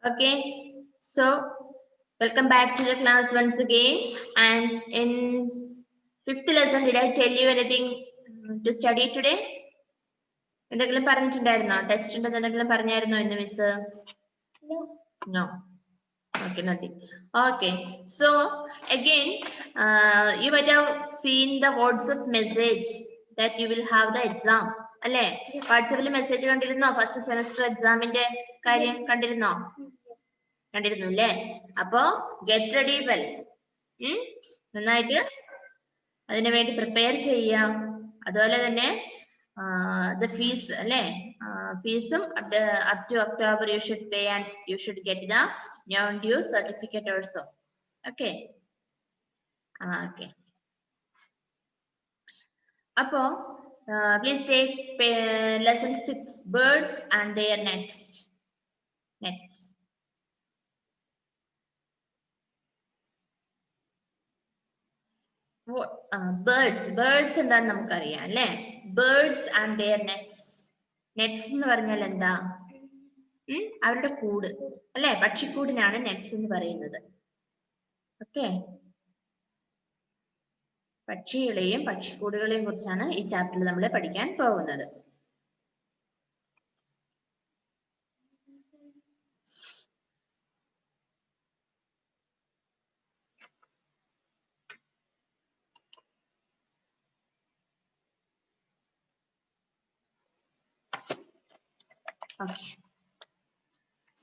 Okay, so welcome back to the class once again. And in fifth lesson, did I tell you anything to study today? എന്തെങ്കിലും പറഞ്ഞിട്ടുണ്ടായിരുന്നോ? Test ഉണ്ടെന്ന് എന്തെങ്കിലും പറഞ്ഞായിരുന്നോ ഇന്ന് miss? No. Okay, nothing. Okay, so again, you might have seen the WhatsApp message that you will have the exam. അല്ലേ? വാട്സാപ്പിൽ message കണ്ടിരുന്നോ? First semester എക്സാമിന്റെ കാര്യം കണ്ടിരുന്നോ? കണ്ടിരുന്നു അല്ലേ? അപ്പോ ഗെറ്റ് റെഡി വെൽ, നന്നായിട്ട് അതിനു വേണ്ടി പ്രിപ്പയർ ചെയ്യാം. അതുപോലെ തന്നെ ഫീസ് അല്ലെ, ഫീസും up to October you should pay and you should get the non-due certificate also. Okay. Okay. അപ്പോ please take lesson 6, birds and their nests. Birds എന്താന്ന് നമുക്കറിയാം അല്ലെ? Birds and their nets. Nets എന്ന് പറഞ്ഞാൽ എന്താ? അവരുടെ കൂട് അല്ലെ? പക്ഷിക്കൂടിനാണ് നെറ്റ്സ് എന്ന് പറയുന്നത്. ഓക്കെ, പക്ഷികളെയും പക്ഷിക്കൂടുകളെയും കുറിച്ചാണ് ഈ ചാപ്റ്ററിൽ നമ്മൾ പഠിക്കാൻ പോകുന്നത്. Okay.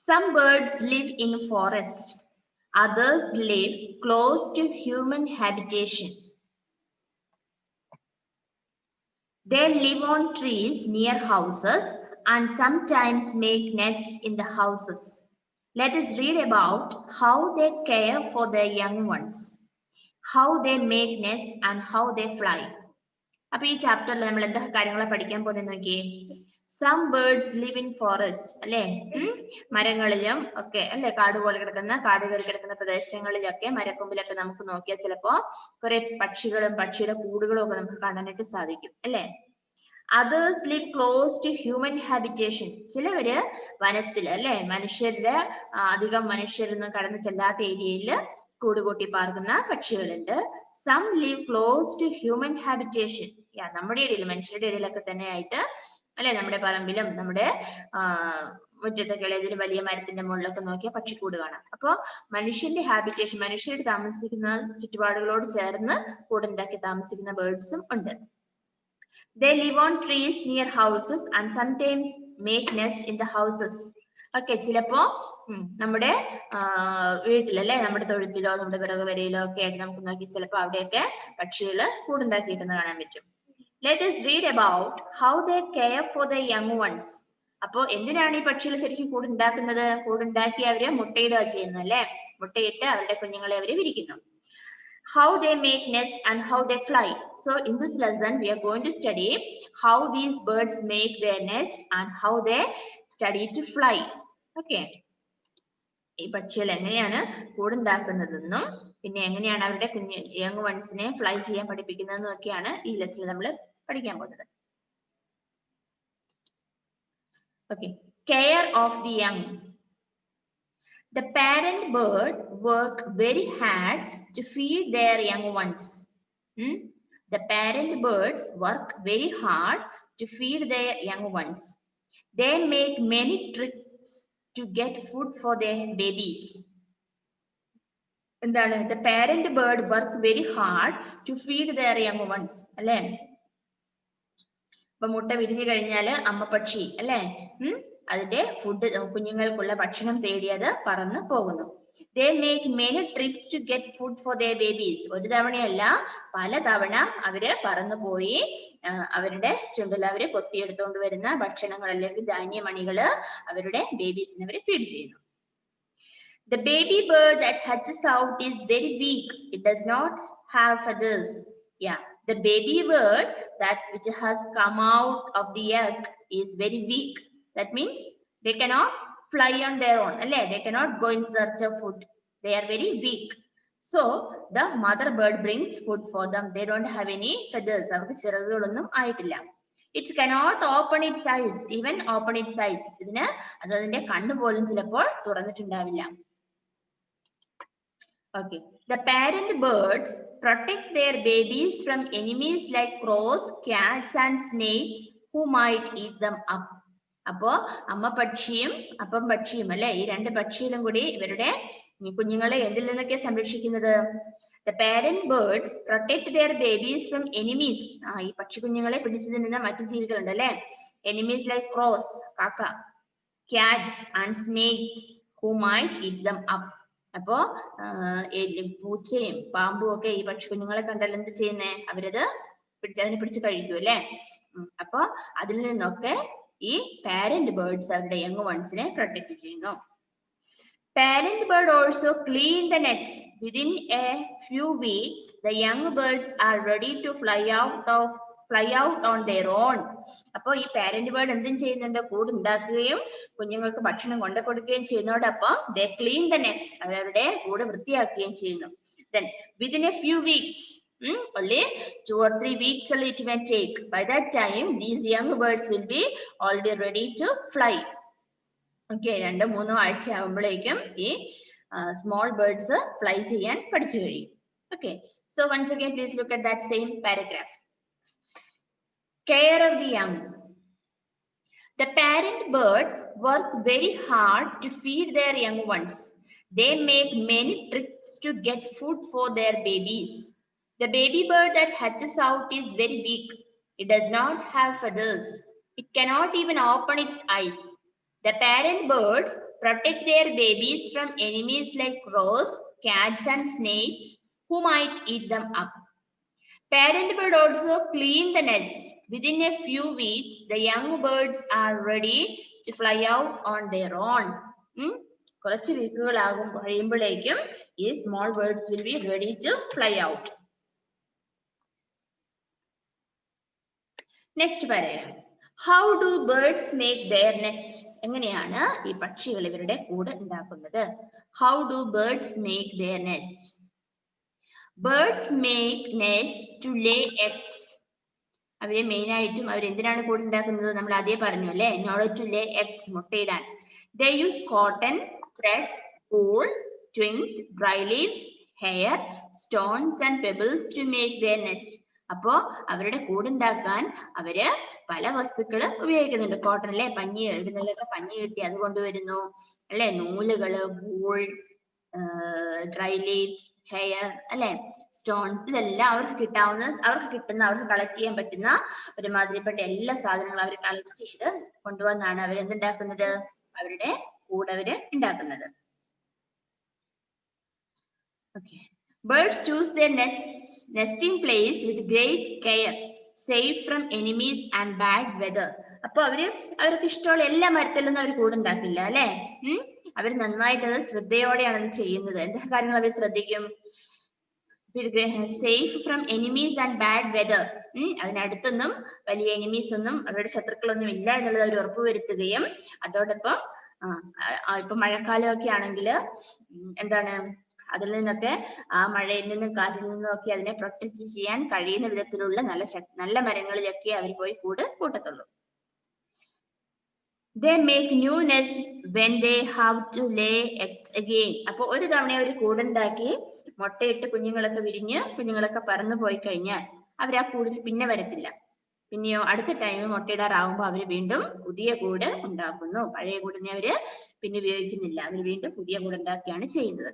Some birds live in forest. Others live close to human habitation. They live on trees near houses and sometimes make nests in the houses. Let us read about how they care for their young ones, how they make nests and how they fly. അപ്പോൾ ഈ ചാപ്റ്ററിൽ നമ്മൾ എന്തൊക്കെ കാര്യങ്ങളാണ് പഠിക്കാൻ പോകുന്നത് നോക്കിയേ. Some birds live in forest അല്ലെ, മരങ്ങളിലും ഒക്കെ അല്ലെ, കാട് കയറി കിടക്കുന്ന പ്രദേശങ്ങളിലൊക്കെ മരക്കൊമ്പിലൊക്കെ നമുക്ക് നോക്കിയാൽ ചിലപ്പോ കുറെ പക്ഷികളും പക്ഷിയുടെ കൂടുകളും ഒക്കെ നമുക്ക് കാണാനായിട്ട് സാധിക്കും അല്ലെ. Others live close to human habitation. ചിലവര് വനത്തിൽ അല്ലെ, അധികം മനുഷ്യരൊന്നും കടന്നു ചെല്ലാത്ത ഏരിയയിൽ കൂടുകൂട്ടി പാർക്കുന്ന പക്ഷികളുണ്ട്. Some live close to human habitation. നമ്മുടെ ഇടയിൽ, മനുഷ്യരുടെ ഇടയിലൊക്കെ തന്നെ ആയിട്ട് അല്ലെ, നമ്മുടെ പറമ്പിലും നമ്മുടെ മുറ്റത്തൊക്കെ ഇതിൽ വലിയ മരത്തിന്റെ മുകളിലൊക്കെ നോക്കിയാൽ പക്ഷിക്കൂട് കാണാം. അപ്പൊ മനുഷ്യന്റെ ഹാബിറ്റേഷൻ, മനുഷ്യർ താമസിക്കുന്ന ചുറ്റുപാടുകളോട് ചേർന്ന് കൂടുണ്ടാക്കി താമസിക്കുന്ന ബേർഡ്സും ഉണ്ട്. They live on trees near houses and sometimes make nests in the houses. Okay, ചിലപ്പോ നമ്മുടെ വീട്ടിലല്ലേ, നമ്മുടെ തൊഴുത്തിലോ നമ്മുടെ വിറകുവരയിലോ ഒക്കെ ആയിട്ട് നമുക്ക് നോക്കി ചിലപ്പോ അവിടെയൊക്കെ പക്ഷികള് കൂടുണ്ടാക്കിയിട്ടെന്ന് കാണാൻ പറ്റും. Let us read about how they care for their young ones. അപ്പോ എന്തിനാണ് ഈ പക്ഷികൾ ശരിക്കും കൂടുണ്ടാക്കുന്നത്? കൂടുണ്ടാക്കി അവര് മുട്ടയിടുക ചെയ്യുന്നത് അല്ലെ, മുട്ടയിട്ട് അവരുടെ കുഞ്ഞുങ്ങളെ അവര് വിരിക്കുന്നു. How they make nests and how they fly. So in this lesson we are going to study how these birds make their nest and how they study to fly. Okay, ഈ പക്ഷികൾ എങ്ങനെയാണ് കൂടുണ്ടാക്കുന്നതെന്നും പിന്നെ എങ്ങനെയാണ് അവരുടെ യങ് വൺസിനെ ഫ്ലൈ ചെയ്യാൻ പഠിപ്പിക്കുന്നതെന്നും ഒക്കെയാണ് ഈ ലെസണിൽ നമ്മൾ പഠിക്കാൻ പോകുന്നത്. Okay, care of the young. The parent bird work very hard to feed their young ones. The parent birds work very hard to feed their young ones. They make many trips to get food for their babies. എന്താണ്? The parent bird work very hard to feed their young ones. അല്ലേ? ഇപ്പൊ മുട്ട വിരിഞ്ഞു കഴിഞ്ഞാല് അമ്മ പക്ഷി അല്ലേ, അതിന്റെ ഫുഡ്, കുഞ്ഞുങ്ങൾക്കുള്ള ഭക്ഷണം തേടി അത് പറന്ന് പോകുന്നു. They make many trips to get food for their babies. ഒരു തവണയല്ല, പല തവണ അവര് പറന്നു പോയി അവരുടെ ചുണ്ടിൽ അവര് കൊത്തിയെടുത്തോണ്ട് വരുന്ന ഭക്ഷണങ്ങൾ അല്ലെങ്കിൽ ധാന്യമണികള് അവരുടെ ബേബീസിനെ അവര് ഫീഡ് ചെയ്യുന്നു. The baby bird that hatches out is very weak. It does not have feathers. Yeah, the baby bird that which has come out of the egg is very weak. That means they cannot fly on their own. They cannot go in search of food. They are very weak. So the mother bird brings food for them. They don't have any feathers. അവർക്ക് ചിറകുകളൊന്നും ആയിട്ടില്ല. It cannot open its eyes, even open its eyes. ഇതിന് അതിന്റെ കണ്ണ് പോലും ചിലപ്പോൾ തുറന്നിട്ടുണ്ടാവില്ല. Okay. The parent birds protect their babies from enemies like crows, cats, and snakes who might eat them up. അപ്പോ അമ്മ പക്ഷിയും അപ്പം പക്ഷിയും അല്ലെ, ഈ രണ്ട് പക്ഷികളും കൂടി ഇവരുടെ കുഞ്ഞുങ്ങളെ എന്തിൽ നിന്നൊക്കെ സംരക്ഷിക്കുന്നത്? The parent birds protect their babies from enemies. ഈ പക്ഷി കുഞ്ഞുങ്ങളെ പിടിച്ചു തിന്നുന്ന മറ്റു ജീവികളുണ്ട് അല്ലെ. Enemies like crows, കാക്ക, cats, and snakes who might eat them up. അപ്പോ പൂച്ചയും പാമ്പും ഒക്കെ ഈ പക്ഷി കുഞ്ഞുങ്ങളെ കണ്ടാൽ എന്ത് ചെയ്യുന്നേ? അവരത് അതിനെ പിടിച്ച് കഴിക്കും അല്ലെ. അപ്പൊ അതിൽ നിന്നൊക്കെ ഈ പാരന്റ് ബേർഡ്സ് അവരുടെ യങ് വൺസിനെ പ്രൊട്ടക്ട് ചെയ്യുന്നു. Parent bird also clean the nest. Within a few weeks, the young birds are ready to fly out on their own. അപ്പൊ ഈ പാരന്റ് ബേർഡ് എന്തും ചെയ്യുന്നുണ്ട്? കൂട് ഉണ്ടാക്കുകയും കുഞ്ഞുങ്ങൾക്ക് ഭക്ഷണം കൊണ്ടു കൊടുക്കുകയും ചെയ്യുന്നതോടൊപ്പം they clean the nest. അവരവരുടെ കൂട് വൃത്തിയാക്കുകയും ചെയ്യുന്നു. Then within a few weeks, only 2 or 3 weeks only it may take. By that time, these young birds will be already ready to fly. Okay, 2-3 ആഴ്ച ആകുമ്പോഴേക്കും ഈ സ്മോൾ ബേർഡ്സ് ഫ്ലൈ ചെയ്യാൻ പഠിച്ചു കഴിയും. Okay, so once again please look at that same paragraph. Care of the young. The parent bird work very hard to feed their young ones. They make many tricks to get food for their babies. The baby bird that hatches out is very weak. It does not have feathers. It cannot even open its eyes. The parent birds protect their babies from enemies like crows, cats, and snakes who might eat them up. Parent bird also clean the nest. Within a few weeks, the young birds are ready to fly out on their own. കുറച്ച് വീക്കുകൾ കഴിയുമ്പോഴേക്കും ഈ small birds will be ready to fly out. Next paragraph. How do birds make their nest? എങ്ങനെയാണ് ഈ പക്ഷികൾ ഇവരുടെ കൂട് ഉണ്ടാക്കുന്നത്? How do birds make their nest? Birds make nest to lay eggs. അവരെ മെയിൻ ആയിട്ടും അവർ എന്തിനാണ് കൂട് ഉണ്ടാക്കുന്നത്? നമ്മൾ ആദ്യം പറഞ്ഞു അല്ലെ, in order to lay eggs, മുട്ടയിടാൻ. They use cotton, thread, wool, twigs, dry leaves, hair, stones, and pebbles to make their nest. അപ്പോ അവരുടെ കൂടുണ്ടാക്കാൻ അവര് പല വസ്തുക്കള് ഉപയോഗിക്കുന്നുണ്ട്. കോട്ടൺ അല്ലെ, പഞ്ഞി എഴുതുന്നതിലൊക്കെ പഞ്ഞി കിട്ടി അത് കൊണ്ടുവരുന്നു അല്ലെ, നൂലുകള്, വൂൾ, ഡ്രൈ ലീവ്സ്, ഹെയർ അല്ലെ, സ്റ്റോൺസ്, ഇതെല്ലാം അവർക്ക് കിട്ടുന്ന അവർക്ക് കളക്ട് ചെയ്യാൻ പറ്റുന്ന ഒരുമാതിരിപ്പെട്ട എല്ലാ സാധനങ്ങളും അവർ കളക്ട് ചെയ്ത് കൊണ്ടുവന്നാണ് അവർ എന്തുണ്ടാക്കുന്നത്? അവരുടെ കൂട് അവര് ഉണ്ടാക്കുന്നത്. Okay. Birds choose their nesting place with great care, safe from enemies and bad weather. അപ്പൊ അവർക്ക് ഇഷ്ടമുള്ള എല്ലാ മരത്തിലൊന്നും അവർ കൂടുണ്ടാക്കില്ല അല്ലെ. അവർ നന്നായിട്ട് ശ്രദ്ധയോടെയാണ് അത് ചെയ്യുന്നത്. എന്തൊക്കെ കാര്യങ്ങൾ അവർ ശ്രദ്ധിക്കും? Safe from enemies and bad weather. അതിനടുത്തൊന്നും വലിയ എനിമീസ് ഒന്നും അവരുടെ ശത്രുക്കളൊന്നും ഇല്ല എന്നുള്ളത് അവർ ഉറപ്പുവരുത്തുകയും അതോടൊപ്പം ഇപ്പൊ മഴക്കാലമൊക്കെ ആണെങ്കിൽ എന്താണ്, അതിൽ നിന്നൊക്കെ ആ മഴയിൽ നിന്നും കാറ്റിൽ നിന്നും ഒക്കെ അതിനെ പ്രൊട്ടക്ട് ചെയ്യാൻ കഴിയുന്ന വിധത്തിലുള്ള നല്ല മരങ്ങളിലൊക്കെ അവർ പോയി കൂട്ടത്തുള്ളൂ. They make new nest when they have to lay eggs again. അപ്പൊ ഒരു തവണ അവർ കൂടുണ്ടാക്കി മുട്ടയിട്ട് കുഞ്ഞുങ്ങളൊക്കെ പറന്നു പോയി കഴിഞ്ഞാൽ അവർ ആ കൂടുതൽ പിന്നെ വരത്തില്ല. പിന്നെയോ അടുത്ത ടൈം മുട്ടയിടാറാവുമ്പോൾ അവർ വീണ്ടും പുതിയ കൂട് ഉണ്ടാക്കുന്നു. പഴയ കൂടിനെ അവര് പിന്നെ ഉപയോഗിക്കുന്നില്ല. അവർ വീണ്ടും പുതിയ കൂട് ഉണ്ടാക്കിയാണ് ചെയ്യുന്നത്.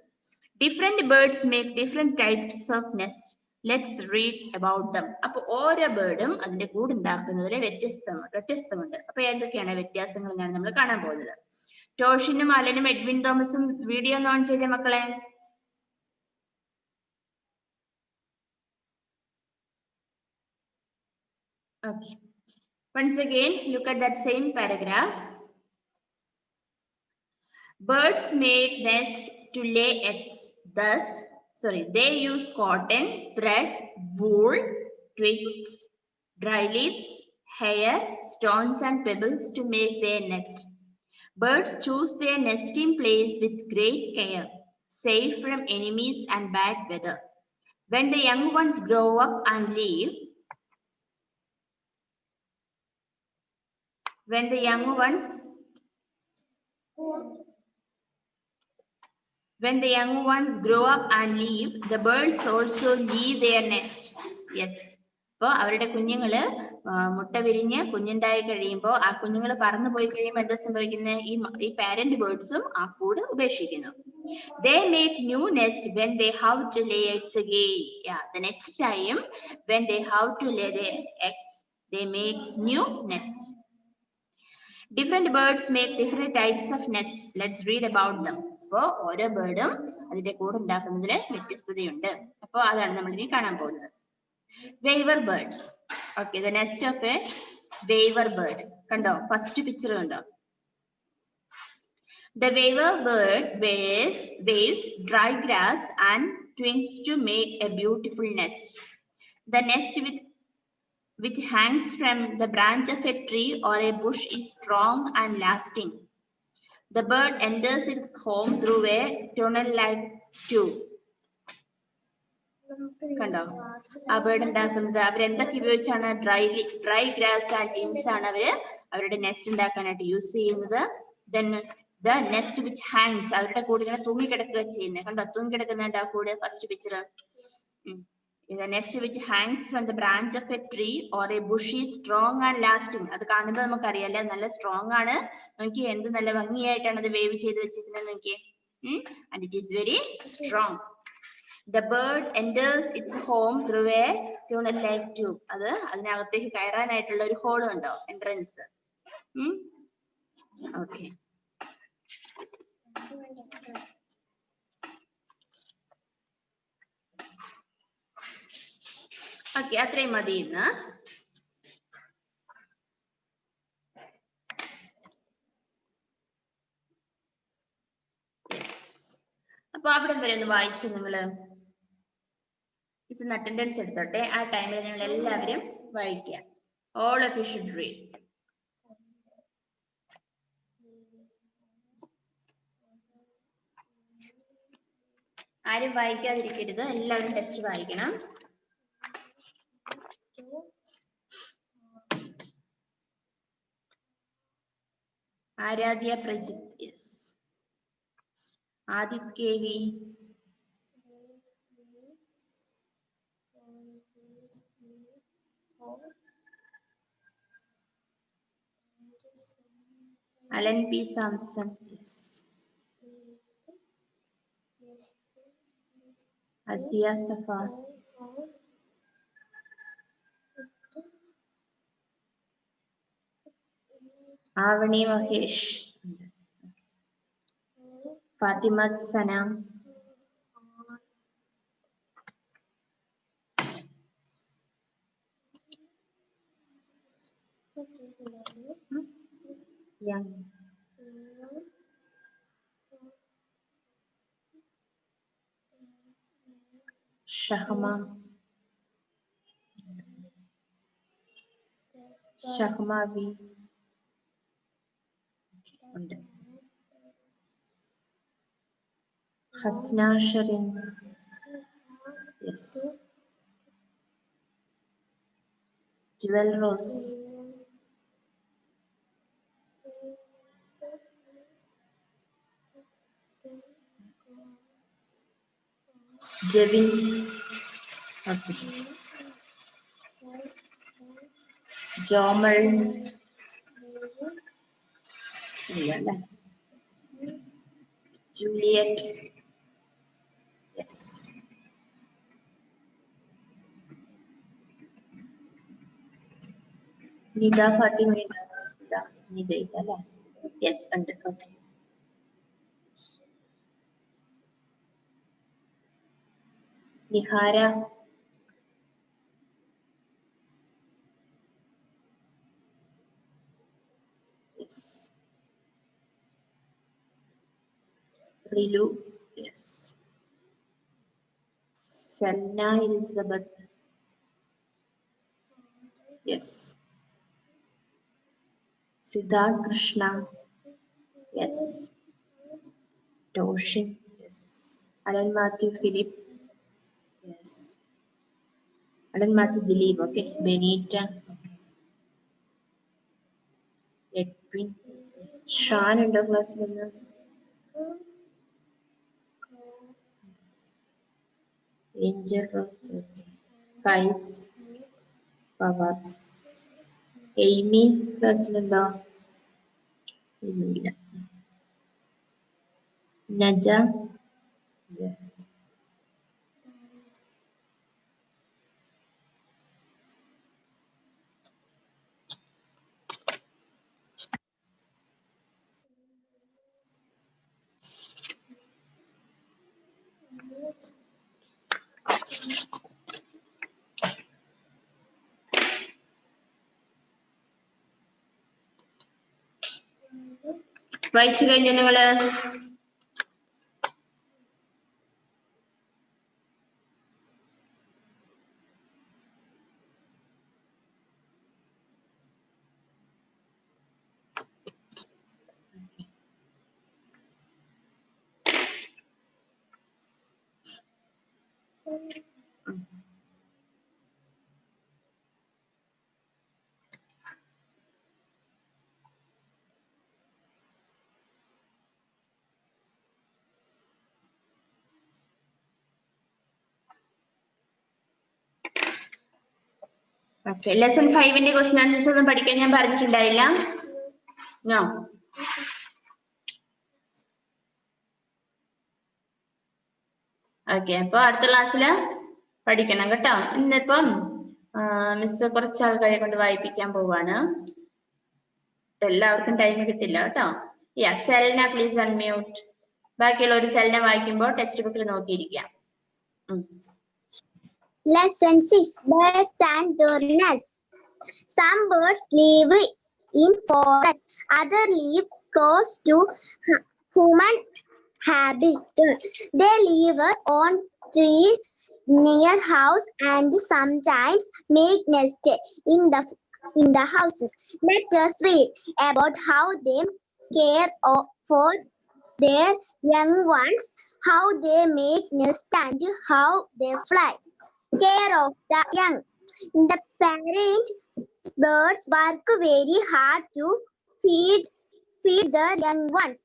Different birds make different types of nests. Let's read about them. അപ്പൊ ഓരോ ബേർഡും അതിന്റെ കൂടുണ്ടാക്കുന്നതിൽ വ്യത്യസ്തമുണ്ട്. അപ്പൊ എന്തൊക്കെയാണ് വ്യത്യാസങ്ങൾ എന്നാണ് നമ്മൾ കാണാൻ പോകുന്നത്. ടോഷിനും അലനും എഡ്വിൻ തോമസും വീഡിയോ ഓൺ ചെയ്ത മക്കളെ. Okay. Once again, look at that same paragraph. Birds make nests to lay eggs. They use cotton, thread, wool, twigs, dry leaves, hair, stones, and pebbles to make their nest. Birds choose their nesting place with great care, safe from enemies and bad weather. When the young ones grow up and leave, When the young ones grow up and leave, the birds also leave their nest. Yes. അപ്പോൾ അവരുടെ കുഞ്ഞുങ്ങള് മുട്ട വിരിഞ്ഞ് കുഞ്ഞുണ്ടായി കഴിയുമ്പോൾ ആ കുഞ്ഞുങ്ങൾ പറന്നു പോയി കഴിയുമ്പോൾ എന്താ സംഭവിക്കുന്നത്? ഈ പാരന്റ് ബേർഡ്സും ആ കൂട് ഉപേക്ഷിക്കുന്നു. They make new nest when they have to lay eggs again. Yeah, the next time when they have to lay their eggs, they make new nest. Different birds make different types of nests. Let's read about them. അപ്പോൾ ഓരോ ബേർഡും അതിന്റെ കൂടെ ഉണ്ടാക്കുന്നതിൽ വ്യത്യസ്തതയുണ്ട്. അപ്പോൾ അതാണ് നമ്മൾ ഇനി കാണാൻ പോകുന്നത്. Weaver bird. Okay, the nest of a weaver bird. കണ്ടോ? ഫസ്റ്റ് പിക്ചർ കണ്ടോ? The weaver bird waves dry grass and twigs to make a beautiful nest. The nest which hangs from the branch of a tree or a bush is strong and lasting. The bird enters its home through a tunnel-like tube. കണ്ടോ? ആ bird ഉണ്ടാക്കുന്നത് അവരെന്തൊക്കെ ഉപയോഗിച്ചാണ്? Dry grass and limbs ആണ് അവരുടെ nest ഉണ്ടാക്കാനായിട്ട് use ചെയ്യുന്നത്. Then the nest which hangs, അവരുടെ കൂടെ ഇങ്ങനെ തൂങ്ങിക്കിടക്കുക ചെയ്യുന്നത്. കണ്ടോ? തൂങ്ങിക്കിടക്കുന്നുണ്ട് ആ കൂടെ. First picture. The nest which hangs from the branch of a tree or a bush is strong and lasting. അത് കാണുമ്പോൾ നമുക്കറിയാലേ നല്ല സ്ട്രോങ് ആണ്. നോക്കി എന്ത് നല്ല ഭംഗിയായിട്ടാണ് അത് വേവ് ചെയ്ത് വെച്ചിരിക്കുന്നത് നോക്കിയേ. And it is very strong. The bird enters its home through a tunnel-like tube. അത് അതിനകത്തേക്ക് കയറാനായിട്ടുള്ള ഒരു ഹോൾ ഉണ്ടോ? എൻട്രൻസ്. ഓക്കെ. ഓക്കെ, അത്രയും മതി ഇന്ന്. അപ്പൊ അവിടെ വരെ ഒന്ന് വായിച്ചു നിങ്ങള്. ഇന്ന് അറ്റൻഡൻസ് എടുത്തോട്ടെ. ആ ടൈമിൽ നിങ്ങൾ എല്ലാവരും വായിക്കുക. All of you should read. ആരും വായിക്കാതിരിക്കരുത്. എല്ലാവരും ടെസ്റ്റ് വായിക്കണം. Aradhya Prajith. Yes. Adith K V. Alan P Samson. Asiya Safa. Avani Mahesh. Fathimath Sana. Shahama. Shahama V. ഉണ്ട്. Hasna Sherin. Yes. Jewel Rose. Jevin. Jomal. ഇല്ലല്ലേ. ജൂലിയറ്റ്. യെസ്. നിദ ഫാത്തിമ. നിദ ഇല്ലല്ലേ. യെസ് ഉണ്ട്. Okay. Nihara. Yes. Rilu. Yes. Sanna Elizabeth. Yes. Siddharth Krishna. Yes. Toshin. Yes. Alan Mathew Philip. Yes. Alan Mathew Dileep. Okay. Benita. Shan ഉണ്ടോ ക്ലാസ്സിൽ? Angel Rose, Kais, പവർസ്. Amy ക്ലാസ്സിലുണ്ടോ? ഇല്ല. നജ? Yes. വായിച്ചു കഴിഞ്ഞു നിങ്ങള്? ഓക്കെ. ലെസൺ 5ന്റെ ക്വസ്റ്റ്യൻ ആൻസേഴ്സ് ഒന്നും പഠിക്കാൻ ഞാൻ പറഞ്ഞിട്ടുണ്ടായില്ല? നോ. ഓക്കെ, അപ്പൊ അടുത്ത ക്ലാസ്സില് പഠിക്കണം കേട്ടോ. ഇന്നിപ്പം മിസ് കുറച്ച് ആൾക്കാരെ കൊണ്ട് വായിപ്പിക്കാൻ പോവാണ്. എല്ലാവർക്കും ടൈം കിട്ടില്ല കേട്ടോ. Selna please unmute. ബാക്കിയുള്ള ഒരു സെൽന വായിക്കുമ്പോൾ ടെക്സ്റ്റ് ബുക്കിൽ നോക്കിയിരിക്കാം. Lesson 6, Birds and their nests. Some birds live in forests, others live close to human habitat. They live on trees near house and sometimes make nests in the houses. Let us read about how they care for their young ones, how they make nests and how they fly. Care of the young. The parent birds work very hard to feed the young ones.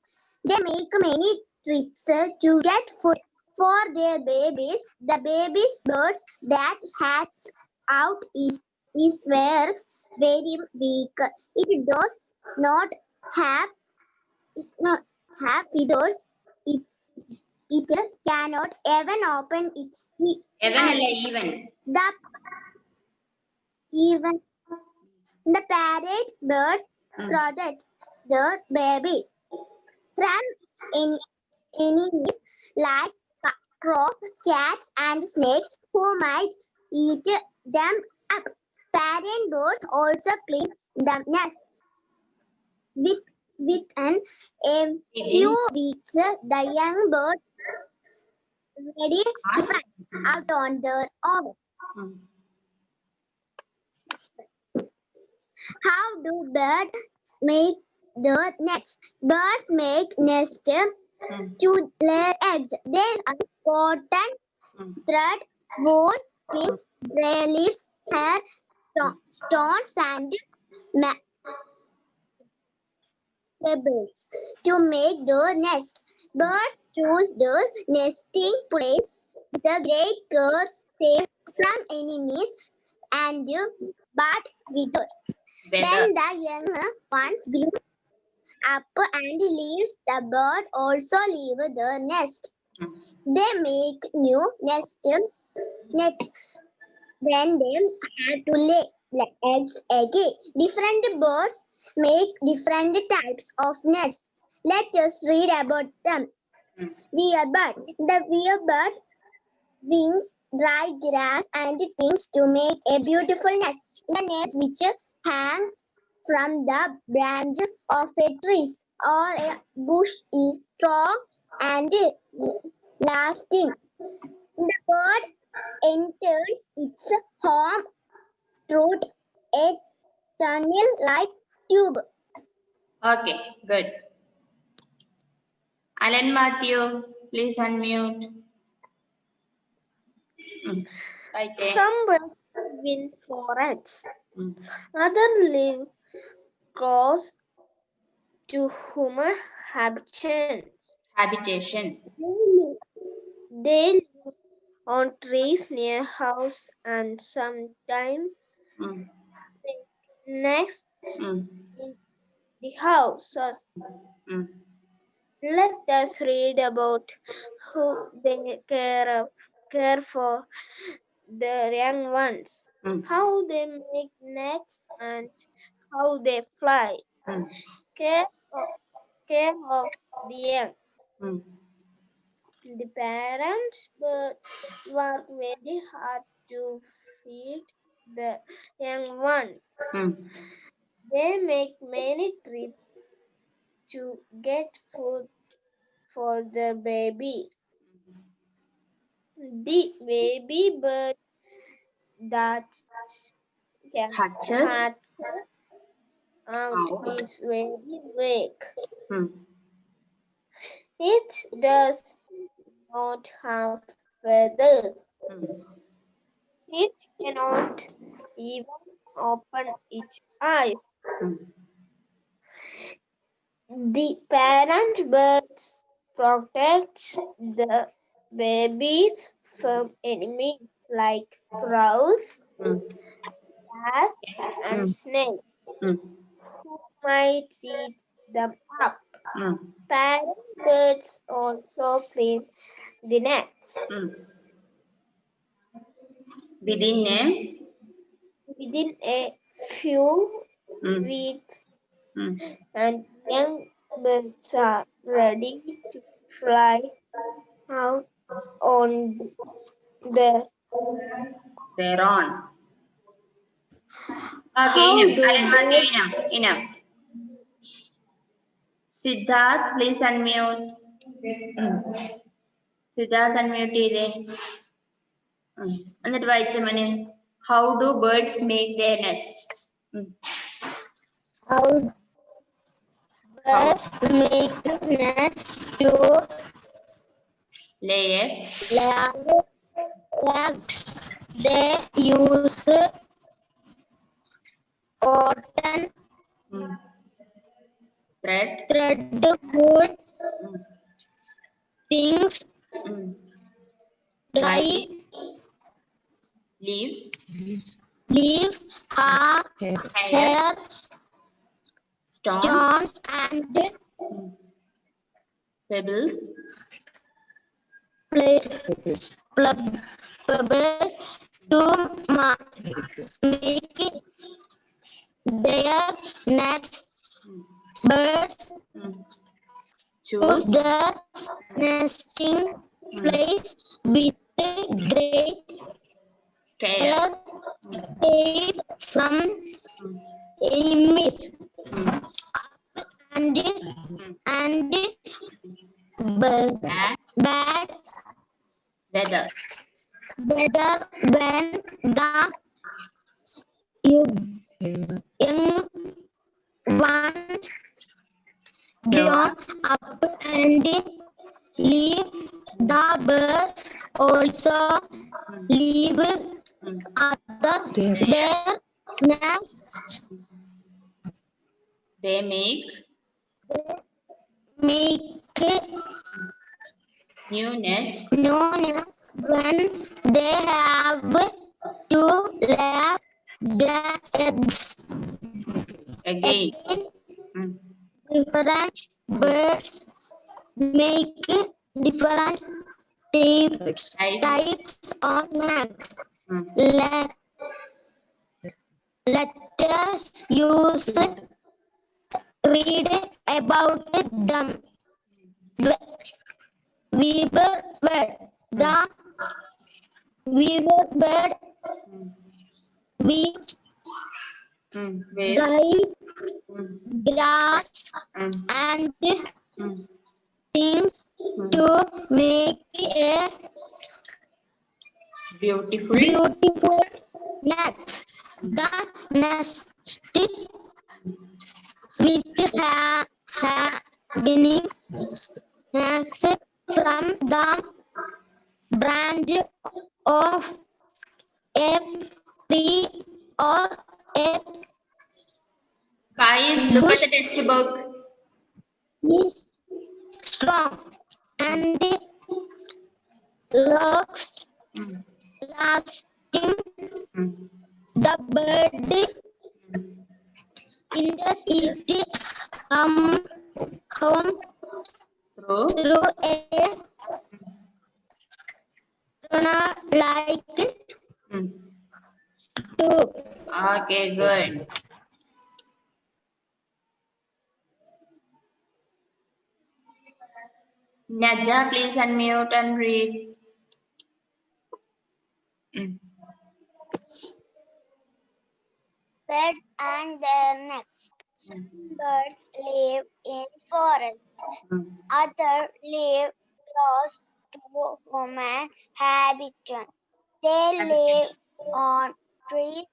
They make many trips to get food for their babies. The babies birds that hatch out is were very weak. It does not have feathers. It cannot even open its teeth. The parent birds protect the babies from enemies like crows, cats, and snakes who might eat them up. Parent birds also clean the nest. Within a few weeks, the young birds ready to fly out on their own. How do birds make their nests? Birds make nests to lay eggs. They are cotton, thread, wool, twigs, dry leaves, hair, stones, and pebbles to make their nest. Birds choose the nesting place with a great care, safe from enemies and bad weather. When the young ones grow up and leaves, the bird also leave the nest. They make new nests when they have to lay eggs again. Different birds make different types of nests. Let us read about them. Werebird. The werebird wings dry grass and twigs to make a beautiful nest. The nest which hangs from the branch of a tree or a bush is strong and lasting. The bird enters its home through a tunnel-like tube. Okay, good. Alan Matthew, please unmute. Some birds live in forests. Others live close to human habitation. Habitation. They live on trees near house and sometimes Mm. next Mm. in the houses. Mm. Let us read about who they care for the young ones, Mm. how they make nets and how they fly. Mm. Care of, care of the young. Mm. The parents work very hard to feed the young ones. Mm. They make many trips to get food for the babies. The baby bird that Hatches hatches out out. is very weak. Mm. It does not have feathers. Mm. It cannot even open its eyes. Mm. The parent birds protect the babies from enemies like crows, Mm. bats, and Mm. snakes Mm. who might eat them up. Mm. Parent birds also clean the nets. Mm. Within a. Within a few Mm. weeks, Mm. and young birds are ready to fly out on the They're on. Okay, how enough. do Alan Matthew, birds enough. Enough. Siddharth, please unmute. Mm. Siddharth, unmute ചെയ്തേ. എന്നിട്ട് വായിച്ച മോനെ. How do birds make their nest? Mm. how How? birds make nests to Lay a. lay eggs. They use cotton Mm. Thread. thread wool Mm. things Mm. dry Leaves. leaves are Hair. hair Stone. stones and Mm. Pebbles. pebbles to make their nets. Mm. Birds Mm. choose Choose. their nesting place with great Care. care, safe from Mm. enemies Mm. and And bad weather. weather when the young ones grow up and leave. The birds also leave Mm. other their nests. They make Make new nets. known when they have to lay the eggs. Again. Again, Mm. different birds make different types of eggs. Mm. Let us read about them. Weaver bird. The weaver bird weaves Mm. Waves. dry Mm. grass Mm. and Mm. things to make a Beautiful. beautiful nest. The nest with hanging hangs from the branch of a tree or a Guys, look at the textbook. is strong and lasting. The bird enters it home through a tunnel-like tube. Okay, good. Naja, please unmute and read. Birds and their nests. Some birds live in forests. Others live close to human habitat. They live on trees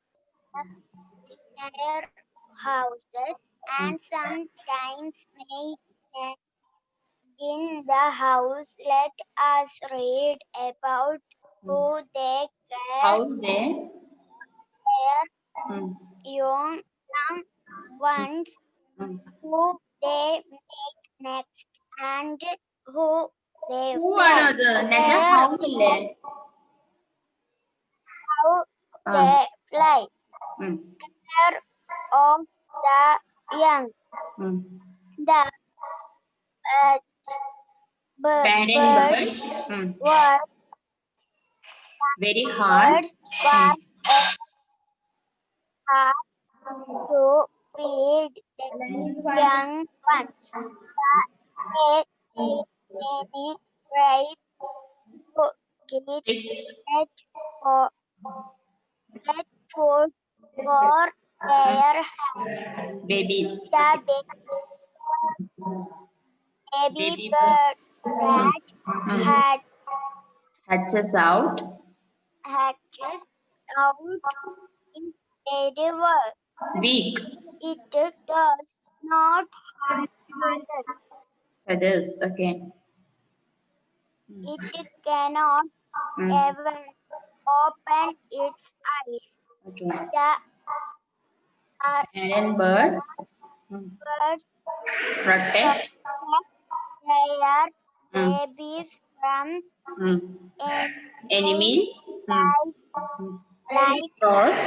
near houses and sometimes make nests in the house. Let us read about who they care How they? their young ones, who they make next, and who they Who fly. are the Naja? How will they? How they fly. Care of the young. The Parent birds bird. work Very hard. hard to feed the young ones. They eat many grapes to get food for their Babies. the baby bird that Hatches out. hatches out in edible. Weak. It does not have Feathers. Okay. It cannot even open its eyes. Okay. The Parent bird birds protect their babies from enemies. like Cross.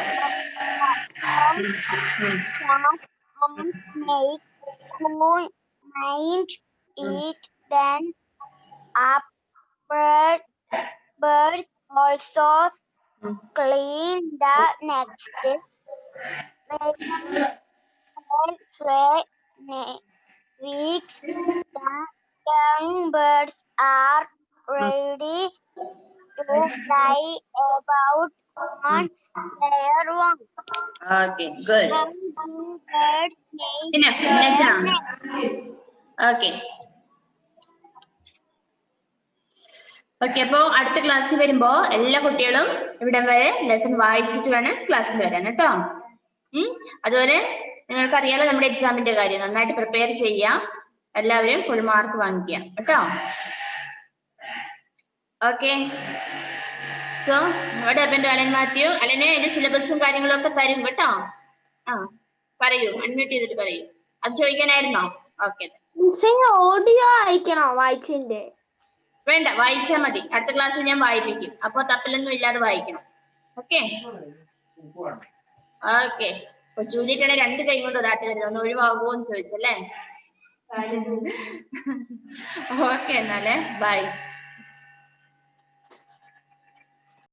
and snakes who might eat them up. Birds also clean the nest weeks. The young birds are ready to fly about on their own. Okay, good. How do birds make Enough. their Naja. nest? Okay. Okay, അപ്പോ അടുത്ത ക്ലാസ്സിൽ വരുമ്പോ എല്ലാ കുട്ടികളും ഇവിടം വരെ lesson വായിച്ചിട്ട് വേണം ക്ലാസ്സിൽ വരാൻ കേട്ടോ. അതുപോലെ നിങ്ങൾക്കറിയാലോ നമ്മുടെ എക്സാമിന്റെ കാര്യം, നന്നായിട്ട് പ്രിപ്പയർ ചെയ്യാം, എല്ലാവരും ഫുൾ മാർക്ക് വാങ്ങിക്കാം കേട്ടോ. Okay, so what happened to Alan Mathew? അലനെ എന്റെ സിലബസും കാര്യങ്ങളും ഒക്കെ തരും കേട്ടോ. പറയൂ, അൺമ്യൂട്ട് ചെയ്തിട്ട് പറയൂ. അത് ചോദിക്കാനായിരുന്നോ? Okay, audio അയക്കണോ? വായിച്ചിന്റെ വേണ്ട, വായിച്ചാൽ മതി. അടുത്ത ക്ലാസ്സിൽ ഞാൻ വായിപ്പിക്കും, അപ്പൊ തപ്പലൊന്നും ഇല്ലാതെ വായിക്കണം. Okay okay. അപ്പൊ ജൂലിയറ്റാണ് 2 കൈ കൊണ്ട് ദാറ്റ് തരുന്നത്, ഒന്ന് ഒഴിവാകുമോ എന്ന് ചോദിച്ചല്ലേ. ഓക്കെ, എന്നാലേ ബൈ.